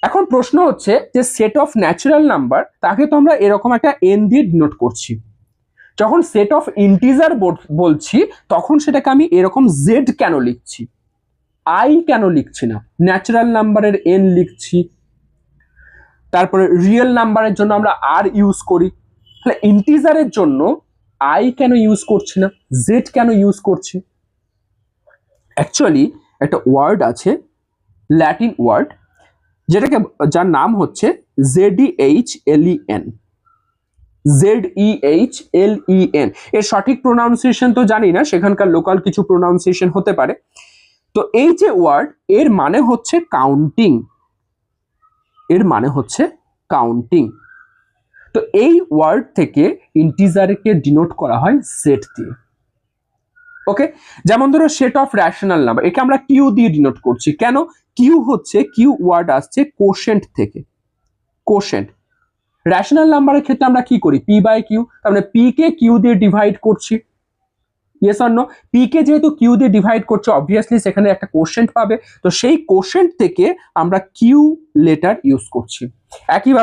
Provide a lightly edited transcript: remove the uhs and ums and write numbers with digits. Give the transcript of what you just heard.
এখন প্রশ্ন হচ্ছে যে সেট অফ ন্যাচারাল নাম্বার তাকে তো আমরা এরকম একটা এন দিয়ে ডিনোট করছি, যখন সেট অফ ইন্টিজার বলছি তখন সেটাকে আমি এরকম জেড কেন লিখছি, আই কেন লিখছি না, ন্যাচারাল নাম্বারের এন লিখছি, তারপরে রিয়েল নাম্বারের জন্য আমরা আর ইউজ করি, তাহলে ইন্টিজারের জন্য আই কেন ইউজ করছি না, জেড কেন ইউজ করছি? অ্যাকচুয়ালি একটা ওয়ার্ড আছে, ল্যাটিন ওয়ার্ড, যেটাকে যার নাম হচ্ছে ZEHLEN, ZEHLEN। এর সঠিক প্রোনাউন্সিয়েশন তো জানি না, সেখানকার লোকাল কিছু প্রোনাউন্সিয়েশন হতে পারে। তো এই যে ওয়ার্ড, এর মানে হচ্ছে কাউন্টিং, এর মানে হচ্ছে কাউন্টিং। তো এই ওয়ার্ড থেকে ইন্টিজারকে ডিনোট করা হয় জেড দিয়ে। ওকে, যেমন ধরো সেট অফ রেশনাল নাম্বার, একে আমরা কিউ দিয়ে ডিনোট করছি। কেন? কিউ হচ্ছে, কিউ ওয়ার্ড আসছে কোশেন্ট থেকে, কোশেন্ট। রেশনাল নাম্বারের ক্ষেত্রে আমরা কি করি, পি বাই কিউ, তার মানে পি কে কিউ দিয়ে ডিভাইড করছি। Yes or no? পি কে যেহেতু কিউ দিয়ে ডিভাইড করছে, অবভিয়াসলি সেখানে একটা কোশেন্ট পাবে, তো সেই কোশেন্ট থেকে আমরা কিউ লেটার ইউজ করছি। একইভাবে